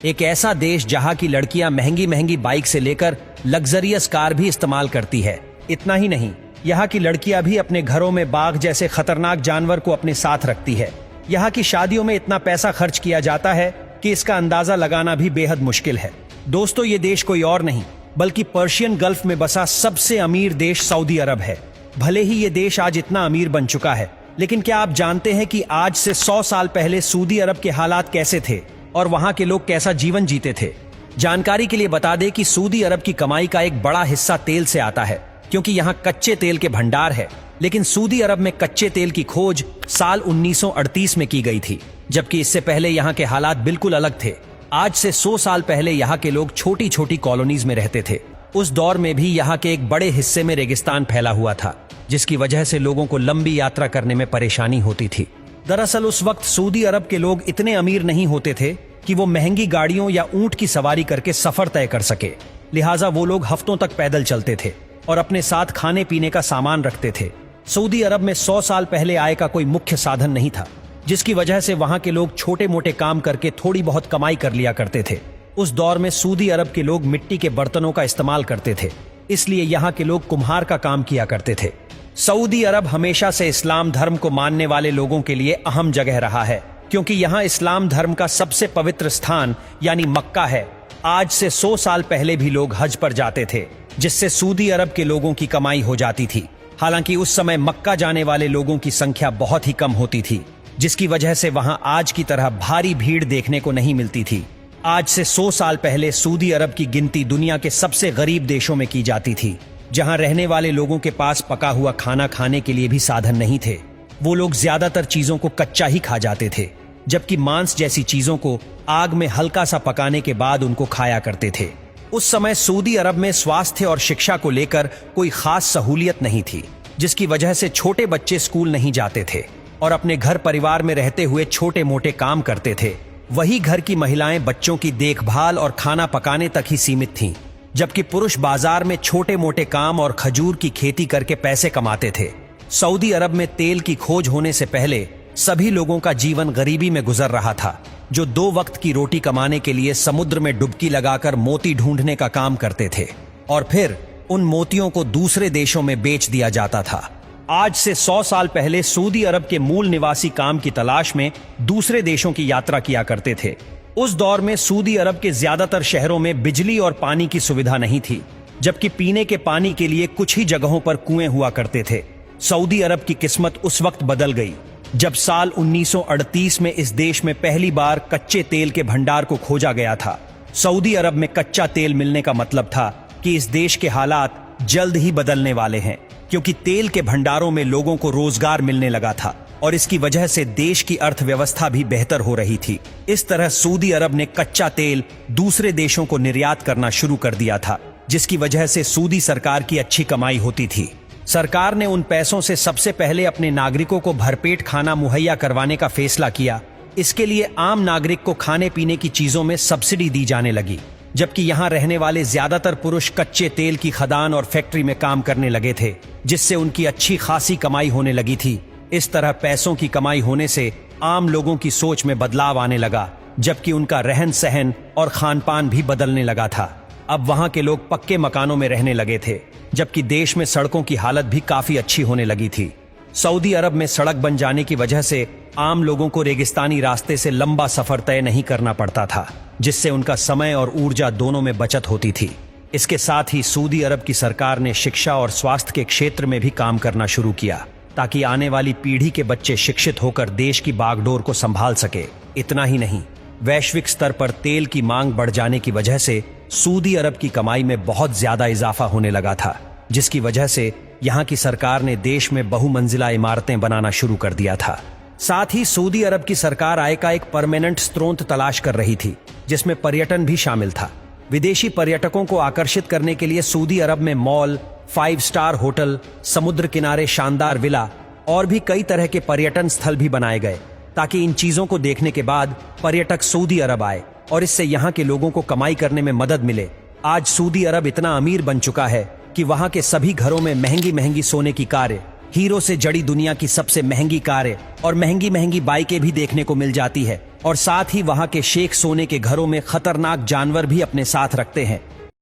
एक ऐसा देश जहां की लड़कियां महंगी महंगी बाइक से लेकर लग्जरियस कार भी इस्तेमाल करती है। इतना ही नहीं, यहाँ की लड़कियां भी अपने घरों में बाघ जैसे खतरनाक जानवर को अपने साथ रखती है। यहाँ की शादियों में इतना पैसा खर्च किया जाता है कि इसका अंदाजा लगाना भी बेहद मुश्किल है। दोस्तों, ये देश कोई और नहीं बल्कि पर्शियन गल्फ में बसा सबसे अमीर देश सऊदी अरब है। भले ही ये देश आज इतना अमीर बन चुका है, लेकिन क्या आप जानते हैं कि आज से 100 साल पहले सऊदी अरब के हालात कैसे थे और वहां के लोग कैसा जीवन जीते थे? जानकारी के लिए बता दें कि सऊदी अरब की कमाई का एक बड़ा हिस्सा तेल से आता है, क्योंकि यहाँ कच्चे तेल के भंडार है। लेकिन सऊदी अरब में कच्चे तेल की खोज साल 1938 में की गई थी, जबकि इससे पहले यहाँ के हालात बिल्कुल अलग थे। आज से 100 साल पहले यहाँ के लोग छोटी छोटी कॉलोनीज में रहते थे। उस दौर में भी यहाँ के एक बड़े हिस्से में रेगिस्तान फैला हुआ था, जिसकी वजह से लोगों को लंबी यात्रा करने में परेशानी होती थी। दरअसल उस वक्त सऊदी अरब के लोग इतने अमीर नहीं होते थे कि वो महंगी गाड़ियों या ऊंट की सवारी करके सफर तय कर सके। लिहाजा वो लोग हफ्तों तक पैदल चलते थे और अपने साथ खाने पीने का सामान रखते थे। सऊदी अरब में 100 साल पहले आय का कोई मुख्य साधन नहीं था, जिसकी वजह से वहां के लोग छोटे मोटे काम करके थोड़ी बहुत कमाई कर लिया करते थे। उस दौर में सऊदी अरब के लोग मिट्टी के बर्तनों का इस्तेमाल करते थे, इसलिए यहाँ के लोग कुम्हार का काम किया करते थे। सऊदी अरब हमेशा से इस्लाम धर्म को मानने वाले लोगों के लिए अहम जगह रहा है, क्योंकि यहाँ इस्लाम धर्म का सबसे पवित्र स्थान यानी मक्का है। आज से 100 साल पहले भी लोग हज पर जाते थे, जिससे सऊदी अरब के लोगों की कमाई हो जाती थी। हालांकि उस समय मक्का जाने वाले लोगों की संख्या बहुत ही कम होती थी, जिसकी वजह से वहां आज की तरह भारी भीड़ देखने को नहीं मिलती थी। आज से 100 साल पहले सऊदी अरब की गिनती दुनिया के सबसे गरीब देशों में की जाती थी, जहां रहने वाले लोगों के पास पका हुआ खाना खाने के लिए भी साधन नहीं थे। वो लोग ज्यादातर चीजों को कच्चा ही खा जाते थे, जबकि मांस जैसी चीजों को आग में हल्का सा पकाने के बाद उनको खाया करते थे। उस समय सऊदी अरब में स्वास्थ्य और शिक्षा को लेकर कोई खास सहूलियत नहीं थी, जिसकी वजह से छोटे बच्चे स्कूल नहीं जाते थे और अपने घर परिवार में रहते हुए छोटे मोटे काम करते थे। वही घर की महिलाएं बच्चों की देखभाल और खाना पकाने तक ही सीमित थीं, जबकि पुरुष बाजार में छोटे मोटे काम और खजूर की खेती करके पैसे कमाते थे। सऊदी अरब में तेल की खोज होने से पहले सभी लोगों का जीवन गरीबी में गुजर रहा था, जो 2 वक्त की रोटी कमाने के लिए समुद्र में डुबकी लगाकर मोती ढूंढने का काम करते थे और फिर उन मोतियों को दूसरे देशों में बेच दिया जाता था। आज से 100 साल पहले सऊदी अरब के मूल निवासी काम की तलाश में दूसरे देशों की यात्रा किया करते थे। उस दौर में सऊदी अरब के ज्यादातर शहरों में बिजली और पानी की सुविधा नहीं थी, जबकि पीने के पानी के लिए कुछ ही जगहों पर कुएं हुआ करते थे। सऊदी अरब की किस्मत उस वक्त बदल गई जब साल 1938 में इस देश में पहली बार कच्चे तेल के भंडार को खोजा गया था। सऊदी अरब में कच्चा तेल मिलने का मतलब था कि इस देश के हालात जल्द ही बदलने वाले हैं, क्योंकि तेल के भंडारों में लोगों को रोजगार मिलने लगा था और इसकी वजह से देश की अर्थव्यवस्था भी बेहतर हो रही थी। इस तरह सऊदी अरब ने कच्चा तेल दूसरे देशों को निर्यात करना शुरू कर दिया था, जिसकी वजह से सऊदी सरकार की अच्छी कमाई होती थी। सरकार ने उन पैसों से सबसे पहले अपने नागरिकों को भरपेट खाना मुहैया करवाने का फैसला किया। इसके लिए आम नागरिक को खाने पीने की चीजों में सब्सिडी दी जाने लगी, जबकि यहाँ रहने वाले ज्यादातर पुरुष कच्चे तेल की खदान और फैक्ट्री में काम करने लगे थे, जिससे उनकी अच्छी खासी कमाई होने लगी थी। इस तरह पैसों की कमाई होने से आम लोगों की सोच में बदलाव आने लगा, जबकि उनका रहन सहन और खान पान भी बदलने लगा था। अब वहां के लोग पक्के मकानों में रहने लगे थे, जबकि देश में सड़कों की हालत भी काफी अच्छी होने लगी थी। सऊदी अरब में सड़क बन जाने की वजह से आम लोगों को रेगिस्तानी रास्ते से लंबा सफर तय नहीं करना पड़ता था, जिससे उनका समय और ऊर्जा दोनों में बचत होती थी। इसके साथ ही सऊदी अरब की सरकार ने शिक्षा और स्वास्थ्य के क्षेत्र में भी काम करना शुरू किया, ताकि आने वाली पीढ़ी के बच्चे शिक्षित होकर देश की बागडोर को संभाल सके। इतना ही नहीं, वैश्विक स्तर पर तेल की मांग बढ़ जाने की वजह से सऊदी अरब की कमाई में बहुत ज्यादा इजाफा होने लगा था, जिसकी वजह से यहाँ की सरकार ने देश में बहुमंजिला इमारतें बनाना शुरू कर दिया था। साथ ही सऊदी अरब की सरकार आय का एक परमानेंट स्रोत तलाश कर रही थी, जिसमें पर्यटन भी शामिल था। विदेशी पर्यटकों को आकर्षित करने के लिए सऊदी अरब में मॉल, 5 स्टार होटल, समुद्र किनारे शानदार विला और भी कई तरह के पर्यटन स्थल भी बनाए गए, ताकि इन चीजों को देखने के बाद पर्यटक सऊदी अरब आए और इससे यहाँ के लोगों को कमाई करने में मदद मिले। आज सऊदी अरब इतना अमीर बन चुका है कि वहां के सभी घरों में महंगी महंगी सोने की कारें, हीरो से जड़ी दुनिया की सबसे महंगी कारें और महंगी महंगी बाइकें भी देखने को मिल जाती है, और साथ ही वहां के शेख सोने के घरों में खतरनाक जानवर भी अपने साथ रखते हैं।